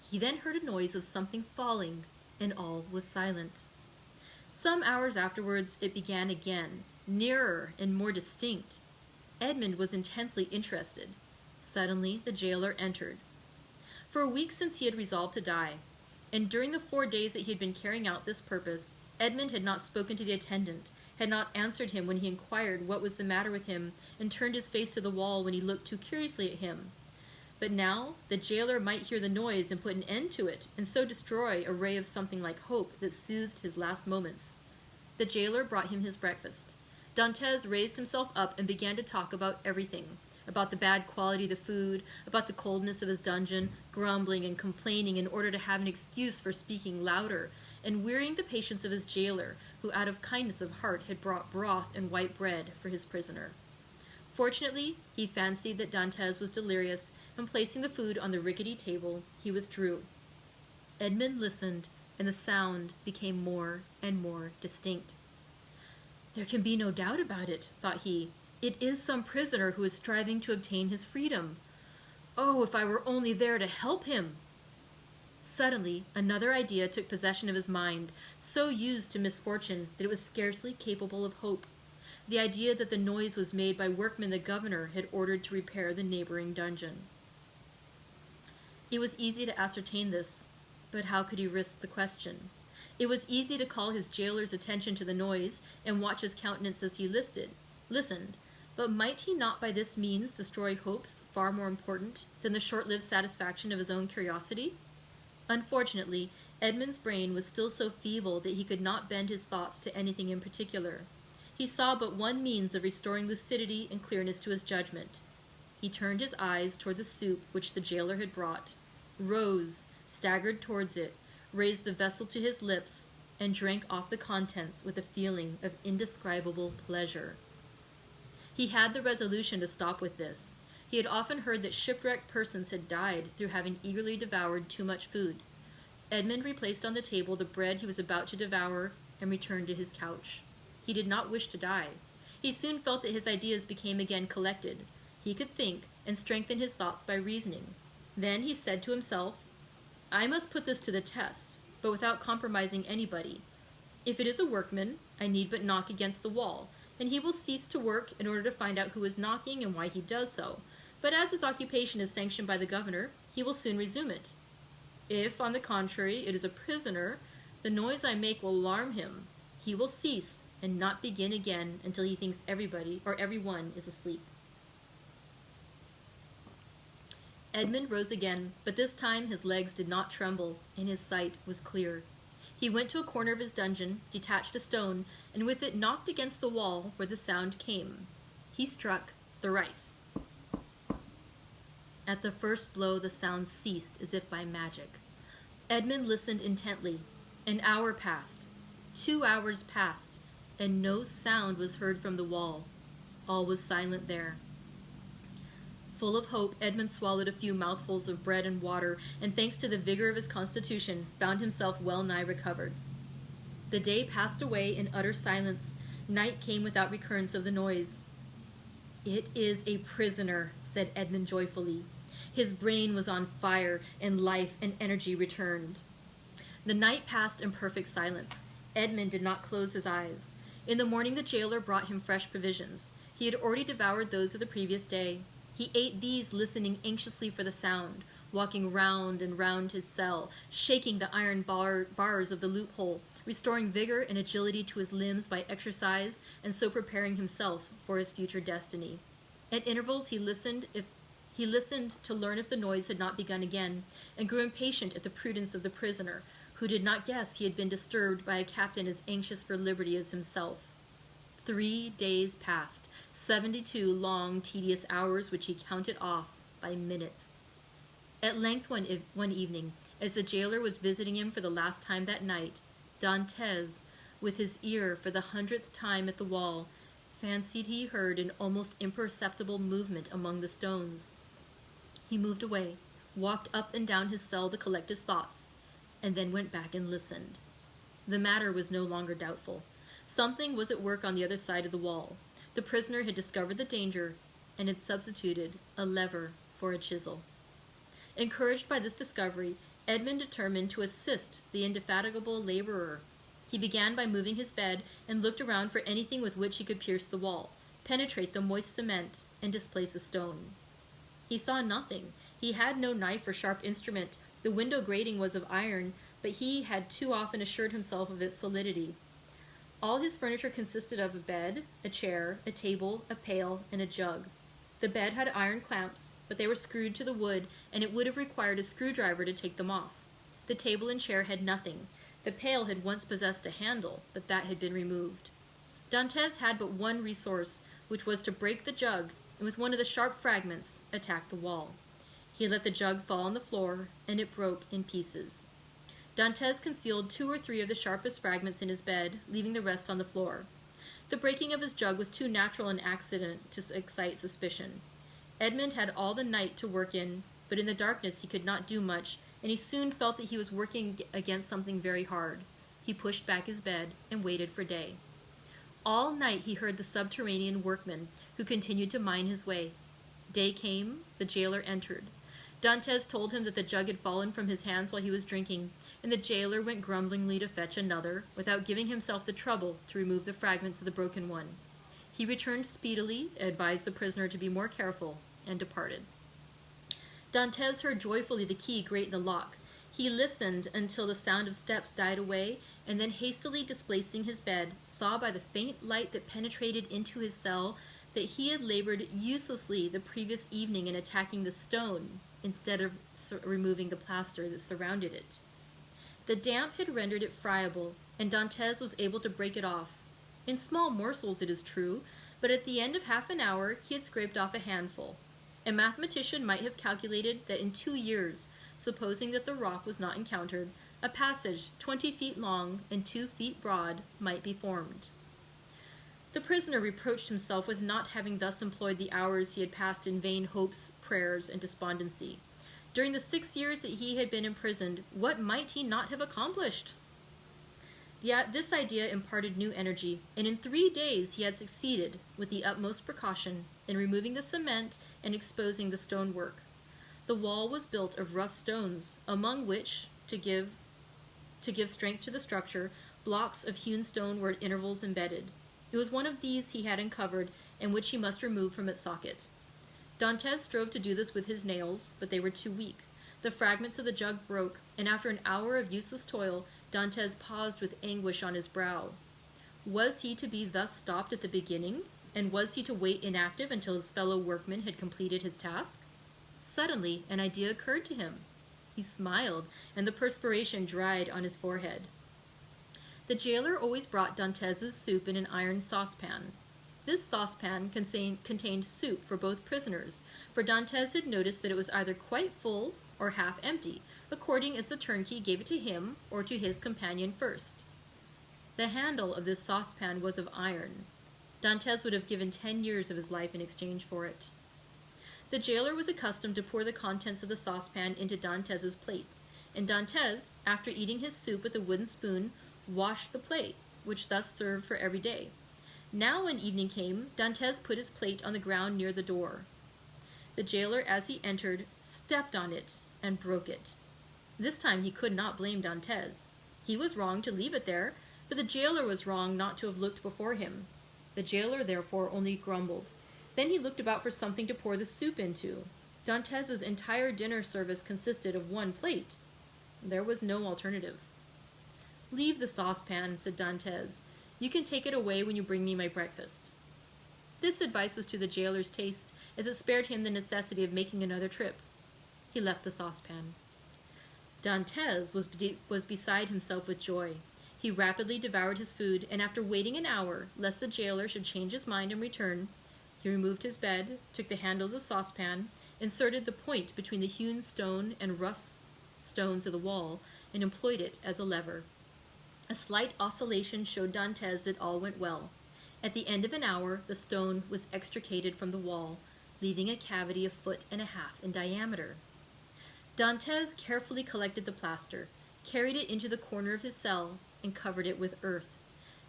He then heard a noise of something falling, and all was silent. Some hours afterwards it began again, nearer and more distinct. Edmund was intensely interested. Suddenly the jailer entered. For a week since he had resolved to die, and during the 4 days that he had been carrying out this purpose, Edmund had not spoken to the attendant, had not answered him when he inquired what was the matter with him, and turned his face to the wall when he looked too curiously at him. But now the jailer might hear the noise and put an end to it, and so destroy a ray of something like hope that soothed his last moments. The jailer brought him his breakfast. Dantes raised himself up and began to talk about everything, about the bad quality of the food, about the coldness of his dungeon, grumbling and complaining in order to have an excuse for speaking louder, and wearying the patience of his jailer, who out of kindness of heart had brought broth and white bread for his prisoner. Fortunately, he fancied that Dantes was delirious, and placing the food on the rickety table, he withdrew. Edmund listened, and the sound became more and more distinct. "There can be no doubt about it," thought he. "It is some prisoner who is striving to obtain his freedom. Oh, if I were only there to help him!" Suddenly, another idea took possession of his mind, so used to misfortune that it was scarcely capable of hope. The idea that the noise was made by workmen the governor had ordered to repair the neighboring dungeon. It was easy to ascertain this, but how could he risk the question? It was easy to call his jailer's attention to the noise, and watch his countenance as he listened, but might he not by this means destroy hopes far more important than the short-lived satisfaction of his own curiosity? Unfortunately, Edmund's brain was still so feeble that he could not bend his thoughts to anything in particular. He saw but one means of restoring lucidity and clearness to his judgment. He turned his eyes toward the soup which the jailer had brought, rose, staggered towards it, raised the vessel to his lips, and drank off the contents with a feeling of indescribable pleasure. He had the resolution to stop with this. He had often heard that shipwrecked persons had died through having eagerly devoured too much food. Edmund replaced on the table the bread he was about to devour and returned to his couch. He did not wish to die. He soon felt that his ideas became again collected. He could think and strengthen his thoughts by reasoning. Then he said to himself, I must put this to the test, but without compromising anybody. If it is a workman, I need but knock against the wall, and he will cease to work in order to find out who is knocking and why he does so. But as his occupation is sanctioned by the governor, he will soon resume it. If, on the contrary, it is a prisoner, the noise I make will alarm him. He will cease and not begin again until he thinks everybody or everyone is asleep. Edmund rose again, but this time his legs did not tremble, and his sight was clear. He went to a corner of his dungeon, detached a stone, and with it knocked against the wall where the sound came. He struck thrice. At the first blow, the sound ceased as if by magic. Edmund listened intently. An hour passed. 2 hours passed, and no sound was heard from the wall. All was silent there. Full of hope, Edmund swallowed a few mouthfuls of bread and water, and thanks to the vigor of his constitution, found himself well nigh recovered. The day passed away in utter silence. Night came without recurrence of the noise. It is a prisoner, said Edmund joyfully. His brain was on fire, and life and energy returned. The night passed in perfect silence. Edmund did not close his eyes. In the morning the jailer brought him fresh provisions. He had already devoured those of the previous day. He ate these, listening anxiously for the sound, walking round and round his cell, shaking the iron bars of the loophole, restoring vigor and agility to his limbs by exercise, and so preparing himself for his future destiny. At intervals he listened to learn if the noise had not begun again, and grew impatient at the prudence of the prisoner, who did not guess he had been disturbed by a captain as anxious for liberty as himself. 3 days passed, 72 long, tedious hours which he counted off by minutes. At length one evening, as the jailer was visiting him for the last time that night, Dantès, with his ear for the 100th time at the wall, fancied he heard an almost imperceptible movement among the stones. He moved away, walked up and down his cell to collect his thoughts, and then went back and listened. The matter was no longer doubtful. Something was at work on the other side of the wall. The prisoner had discovered the danger and had substituted a lever for a chisel. Encouraged by this discovery, Edmund determined to assist the indefatigable laborer. He began by moving his bed and looked around for anything with which he could pierce the wall, penetrate the moist cement, and displace a stone. He saw nothing. He had no knife or sharp instrument. The window grating was of iron, but he had too often assured himself of its solidity. All his furniture consisted of a bed, a chair, a table, a pail, and a jug. The bed had iron clamps, but they were screwed to the wood, and it would have required a screwdriver to take them off. The table and chair had nothing. The pail had once possessed a handle, but that had been removed. Dantès had but one resource, which was to break the jug, and with one of the sharp fragments, attack the wall. He let the jug fall on the floor, and it broke in pieces. Dantès concealed 2 or 3 of the sharpest fragments in his bed, leaving the rest on the floor. The breaking of his jug was too natural an accident to excite suspicion. Edmund had all the night to work in, but in the darkness he could not do much, and he soon felt that he was working against something very hard. He pushed back his bed and waited for day. All night he heard the subterranean workman, who continued to mine his way. Day came, the jailer entered. Dantès told him that the jug had fallen from his hands while he was drinking, and the jailer went grumblingly to fetch another, without giving himself the trouble to remove the fragments of the broken one. He returned speedily, advised the prisoner to be more careful, and departed. Dantès heard joyfully the key grate in the lock. He listened until the sound of steps died away, and then hastily displacing his bed, saw by the faint light that penetrated into his cell that he had labored uselessly the previous evening in attacking the stone, instead of removing the plaster that surrounded it. The damp had rendered it friable, and Dantès was able to break it off. In small morsels, it is true, but at the end of half an hour he had scraped off a handful. A mathematician might have calculated that in 2 years, supposing that the rock was not encountered, a passage 20 feet long and 2 feet broad might be formed. The prisoner reproached himself with not having thus employed the hours he had passed in vain hopes, prayers, and despondency. During the 6 years that he had been imprisoned, what might he not have accomplished? Yet this idea imparted new energy, and in 3 days he had succeeded, with the utmost precaution, in removing the cement and exposing the stonework. The wall was built of rough stones, among which, to give strength to the structure, blocks of hewn stone were at intervals embedded. It was one of these he had uncovered, and which he must remove from its socket. Dantès strove to do this with his nails, but they were too weak. The fragments of the jug broke, and after an hour of useless toil, Dantès paused with anguish on his brow. Was he to be thus stopped at the beginning, and was he to wait inactive until his fellow workman had completed his task? Suddenly, an idea occurred to him. He smiled, and the perspiration dried on his forehead. The jailer always brought Dantès' soup in an iron saucepan. This saucepan contained soup for both prisoners, for Dantès had noticed that it was either quite full or half empty, according as the turnkey gave it to him or to his companion first. The handle of this saucepan was of iron. Dantès would have given 10 years of his life in exchange for it. The jailer was accustomed to pour the contents of the saucepan into Dantès' plate, and Dantès, after eating his soup with a wooden spoon, washed the plate, which thus served for every day. Now when evening came, Dantès put his plate on the ground near the door. The jailer, as he entered, stepped on it and broke it. This time he could not blame Dantès. He was wrong to leave it there, but the jailer was wrong not to have looked before him. The jailer, therefore, only grumbled. Then he looked about for something to pour the soup into. Dantès' entire dinner service consisted of one plate. There was no alternative. "Leave the saucepan," said Dantès. "You can take it away when you bring me my breakfast." This advice was to the jailer's taste, as it spared him the necessity of making another trip. He left the saucepan. Dantès was beside himself with joy. He rapidly devoured his food, and after waiting an hour, lest the jailer should change his mind and return, he removed his bed, took the handle of the saucepan, inserted the point between the hewn stone and rough stones of the wall, and employed it as a lever. A slight oscillation showed Dantès that all went well. At the end of an hour, the stone was extricated from the wall, leaving a cavity 1.5 feet in diameter. Dantès carefully collected the plaster, carried it into the corner of his cell, and covered it with earth.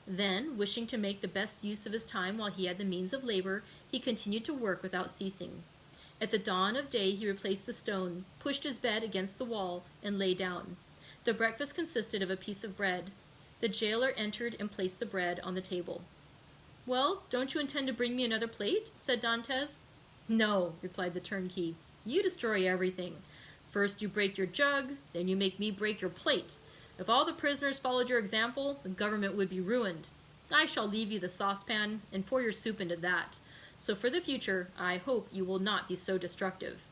Then, wishing to make the best use of his time while he had the means of labor, he continued to work without ceasing. At the dawn of day he replaced the stone, pushed his bed against the wall, and lay down. The breakfast consisted of a piece of bread. The jailer entered and placed the bread on the table. "Well, don't you intend to bring me another plate?" said Dantès. "No," replied the turnkey. "You destroy everything. First you break your jug, then you make me break your plate. If all the prisoners followed your example, the government would be ruined. I shall leave you the saucepan and pour your soup into that. So for the future, I hope you will not be so destructive."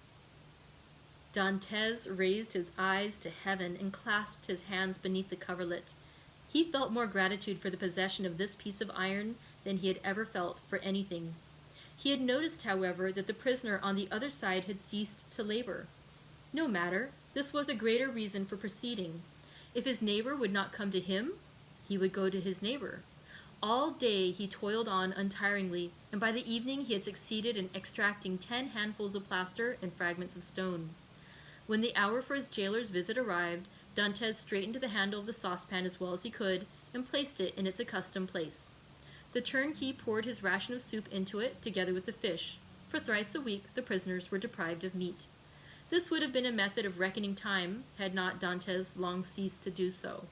Dantès raised his eyes to heaven and clasped his hands beneath the coverlet. He felt more gratitude for the possession of this piece of iron than he had ever felt for anything. He had noticed, however, that the prisoner on the other side had ceased to labor. No matter, this was a greater reason for proceeding. If his neighbor would not come to him, he would go to his neighbor. All day he toiled on untiringly, and by the evening he had succeeded in extracting 10 handfuls of plaster and fragments of stone. When the hour for his jailer's visit arrived, Dantès straightened the handle of the saucepan as well as he could, and placed it in its accustomed place. The turnkey poured his ration of soup into it, together with the fish. For thrice a week the prisoners were deprived of meat. This would have been a method of reckoning time, had not Dantès long ceased to do so.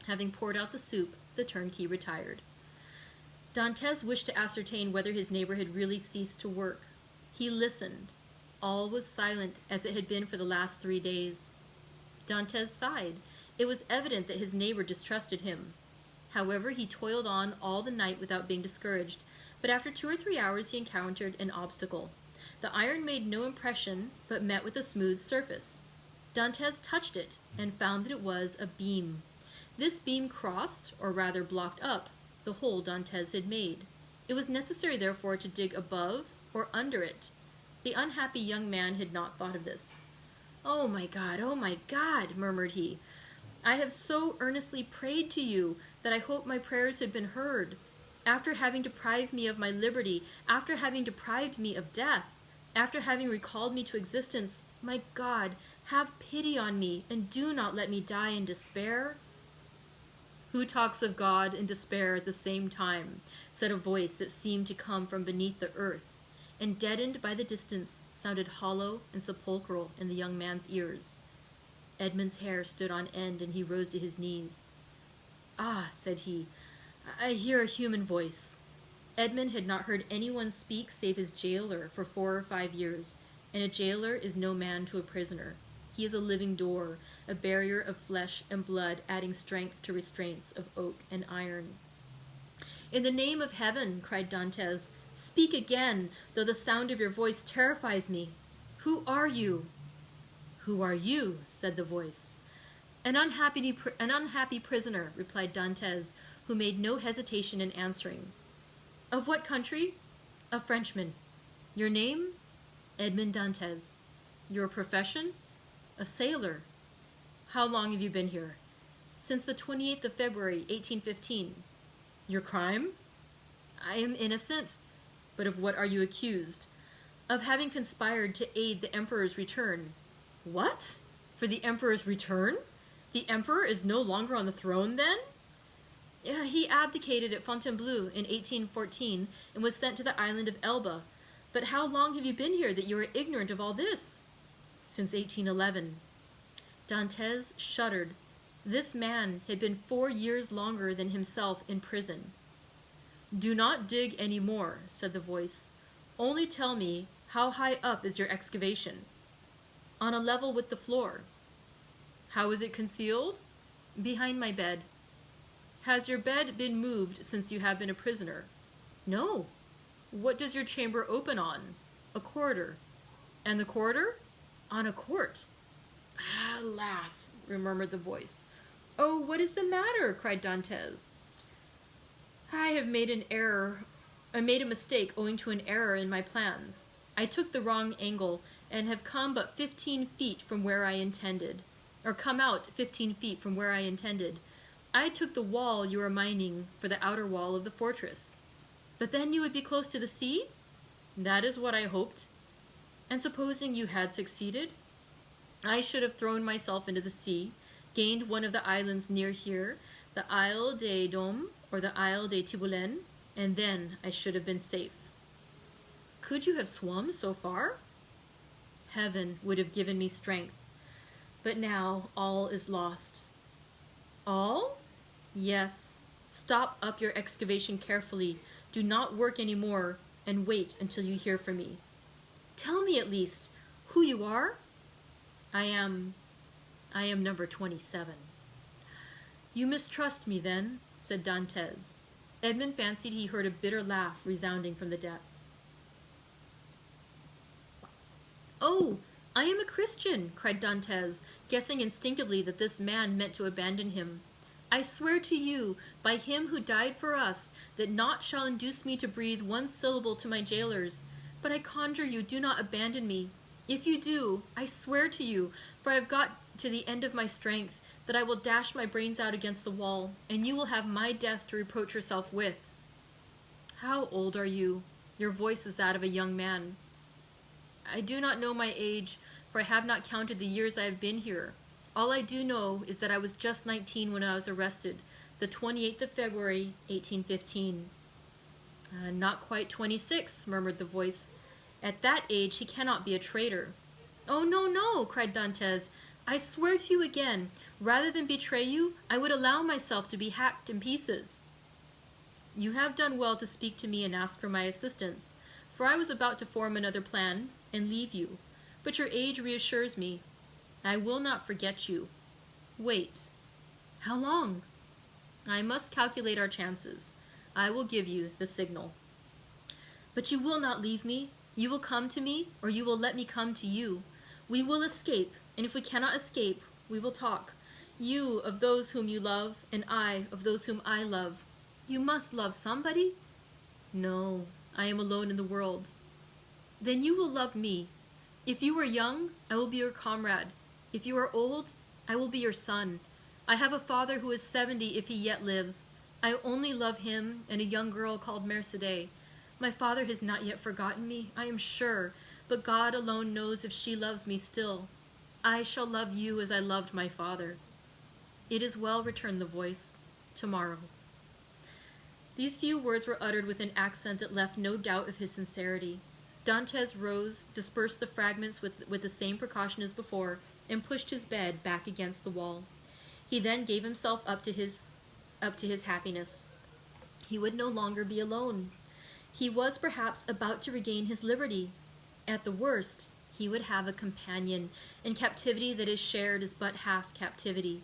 Having poured out the soup, the turnkey retired. Dantès wished to ascertain whether his neighbor had really ceased to work. He listened. All was silent, as it had been for the last 3 days. Dantès sighed. It was evident that his neighbor distrusted him. However, he toiled on all the night without being discouraged, but after 2 or 3 hours he encountered an obstacle. The iron made no impression, but met with a smooth surface. Dantès touched it, and found that it was a beam. This beam crossed, or rather blocked up, the hole Dantès had made. It was necessary, therefore, to dig above or under it. The unhappy young man had not thought of this. "Oh, my God," murmured he. "I have so earnestly prayed to you that I hope my prayers had been heard. after having deprived me of my liberty, after having deprived me of death, after having recalled me to existence, my God, have pity on me, and do not let me die in despair." "Who talks of God and despair at the same time?" said a voice that seemed to come from beneath the earth, and deadened by the distance, sounded hollow and sepulchral in the young man's ears. Edmund's hair stood on end, and he rose to his knees. "Ah," said he, "I hear a human voice." Edmund had not heard anyone speak save his jailer for 4 or 5 years, and a jailer is no man to a prisoner. He is a living door, a barrier of flesh and blood, adding strength to restraints of oak and iron. "In the name of heaven," cried Dantes, "speak again, though the sound of your voice terrifies me. Who are you?" "Who are you?" said the voice. An unhappy prisoner," replied Dantes, who made no hesitation in answering. "Of what country?" "A Frenchman." "Your name?" "Edmond Dantes." "Your profession?" "A sailor." "How long have you been here?" "Since the 28th of February, 1815. "Your crime?" "I am innocent." "But of what are you accused?" "Of having conspired to aid the Emperor's return." "What? For the Emperor's return? The Emperor is no longer on the throne, then?" "He abdicated at Fontainebleau in 1814 and was sent to the island of Elba. But how long have you been here that you are ignorant of all this?" "Since 1811. Dantes shuddered. This man had been 4 years longer than himself in prison. "Do not dig any more," said the voice. "Only tell me, how high up is your excavation?" "On a level with the floor." "How is it concealed?" "Behind my bed." "Has your bed been moved since you have been a prisoner?" "No." "What does your chamber open on?" "A corridor." "And the corridor?" "On a court." "Alas," murmured the voice. "Oh, what is the matter?" cried Dantes. "I have made an error. I made a mistake owing to an error in my plans. I took the wrong angle and have come but 15 feet from where I intended, or come out 15 feet from where I intended. I took the wall you are mining for the outer wall of the fortress." "But then you would be close to the sea?" "That is what I hoped." "And supposing you had succeeded?" "I should have thrown myself into the sea, gained one of the islands near here, the Isle des Doms or the Isle des Tiboulins, and then I should have been safe." "Could you have swum so far?" "Heaven would have given me strength. But now all is lost." "All?" "Yes. Stop up your excavation carefully. Do not work any more, and wait until you hear from me." "Tell me at least who you are." I am number 27. "You mistrust me, then?" said Dantes. Edmund fancied he heard a bitter laugh resounding from the depths. "Oh, I am a Christian," cried Dantes, guessing instinctively that this man meant to abandon him. "I swear to you, by him who died for us, that naught shall induce me to breathe one syllable to my jailers. But I conjure you, do not abandon me. If you do, I swear to you, for I have got to the end of my strength, that I will dash my brains out against the wall, and you will have my death to reproach yourself with." "How old are you?" Your voice is that of a young man. "I do not know my age, for I have not counted the years I have been here. All I do know is that I was just 19 when I was arrested, the 28th of February, 1815. "Not quite 26, murmured the voice. "At that age he cannot be a traitor." "Oh, no, no," cried Dantes. "I swear to you again, rather than betray you, I would allow myself to be hacked in pieces." "You have done well to speak to me and ask for my assistance, for I was about to form another plan and leave you, but your age reassures me. I will not forget you. Wait." "How long?" "I must calculate our chances. I will give you the signal." "But you will not leave me? You will come to me, or you will let me come to you. We will escape, and if we cannot escape, we will talk. You of those whom you love, and I of those whom I love. You must love somebody?" "No, I am alone in the world." "Then you will love me. If you are young, I will be your comrade. If you are old, I will be your son. I have a father who is 70 if he yet lives. I only love him and a young girl called Mercedes. My father has not yet forgotten me, I am sure, but God alone knows if she loves me still. I shall love you as I loved my father. It is well, returned the voice. Tomorrow. These few words were uttered with an accent that left no doubt of his sincerity. Dantes rose, dispersed the fragments with the same precaution as before, and pushed his bed back against the wall. He then gave himself up to his happiness. He would no longer be alone. He was perhaps about to regain his liberty. At the worst, he would have a companion, and captivity that is shared is but half captivity.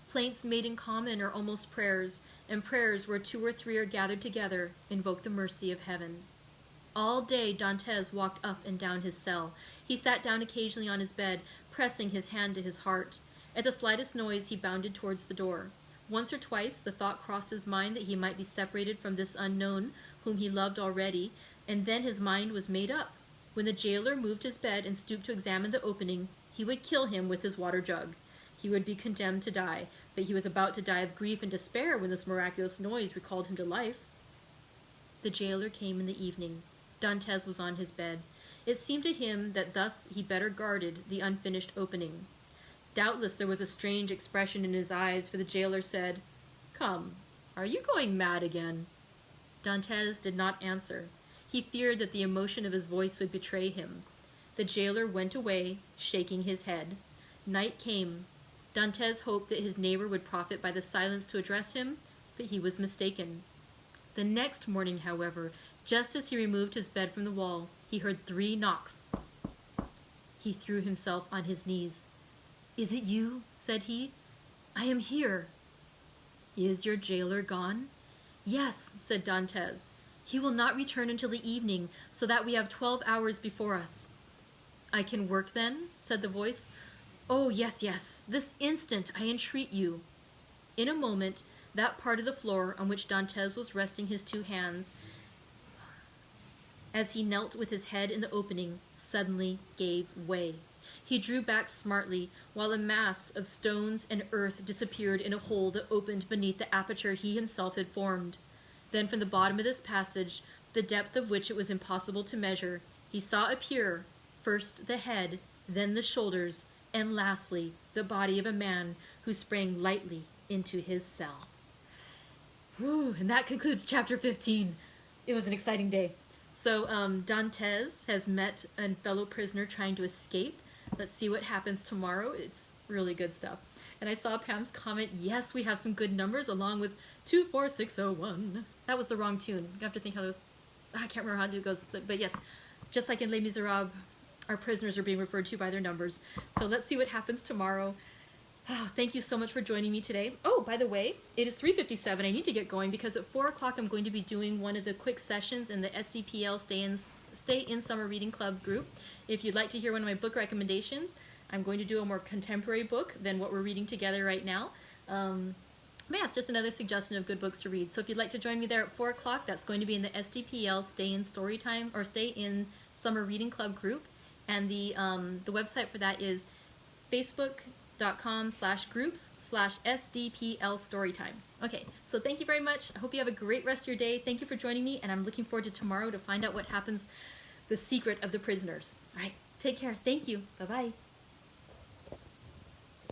Plaints made in common are almost prayers, and prayers where 2 or 3 are gathered together invoke the mercy of heaven. All day Dantes walked up and down his cell. He sat down occasionally on his bed, pressing his hand to his heart. At the slightest noise he bounded towards the door. Once or twice the thought crossed his mind that he might be separated from this unknown, whom he loved already, and then his mind was made up. When the jailer moved his bed and stooped to examine the opening, he would kill him with his water jug. He would be condemned to die, but he was about to die of grief and despair when this miraculous noise recalled him to life. The jailer came in the evening. Dantes was on his bed. It seemed to him that thus he better guarded the unfinished opening. Doubtless there was a strange expression in his eyes, for the jailer said, "Come, are you going mad again?" Dantes did not answer. He feared that the emotion of his voice would betray him. The jailer went away, shaking his head. Night came. Dantes hoped that his neighbor would profit by the silence to address him, but he was mistaken. The next morning, however, just as he removed his bed from the wall, he heard 3 knocks. He threw himself on his knees. "Is it you?" said he. "I am here." "Is your jailer gone?" "Yes," said Dantes. "He will not return until the evening, so that we have 12 hours before us." "I can work then?" said the voice. "Oh, yes, yes, this instant, I entreat you." In a moment, that part of the floor on which Dantes was resting his 2 hands, as he knelt with his head in the opening, suddenly gave way. He drew back smartly, while a mass of stones and earth disappeared in a hole that opened beneath the aperture he himself had formed. Then from the bottom of this passage, the depth of which it was impossible to measure, he saw appear, first the head, then the shoulders, and lastly, the body of a man who sprang lightly into his cell. Whew, and that concludes chapter 15. It was an exciting day. So Dantes has met a fellow prisoner trying to escape. Let's see what happens tomorrow. It's really good stuff. And I saw Pam's comment, yes, we have some good numbers along with 24601. That was the wrong tune. You have to think how those, I can't remember how it goes, but yes, just like in Les Miserables, our prisoners are being referred to by their numbers. So let's see what happens tomorrow. Oh, thank you so much for joining me today. Oh, by the way, it is 3:57. I need to get going because at 4 o'clock I'm going to be doing one of the quick sessions in the SDPL Stay in Summer Reading Club group. If you'd like to hear one of my book recommendations, I'm going to do a more contemporary book than what we're reading together right now. Yeah, it's just another suggestion of good books to read. So if you'd like to join me there at 4 o'clock, that's going to be in the SDPL Stay in Storytime or Stay in Summer Reading Club group. And the website for that is facebook.com/groups/SDPL Storytime. Okay, so thank you very much. I hope you have a great rest of your day. Thank you for joining me, and I'm looking forward to tomorrow to find out what happens, the secret of the prisoners. All right, take care. Thank you. Bye-bye.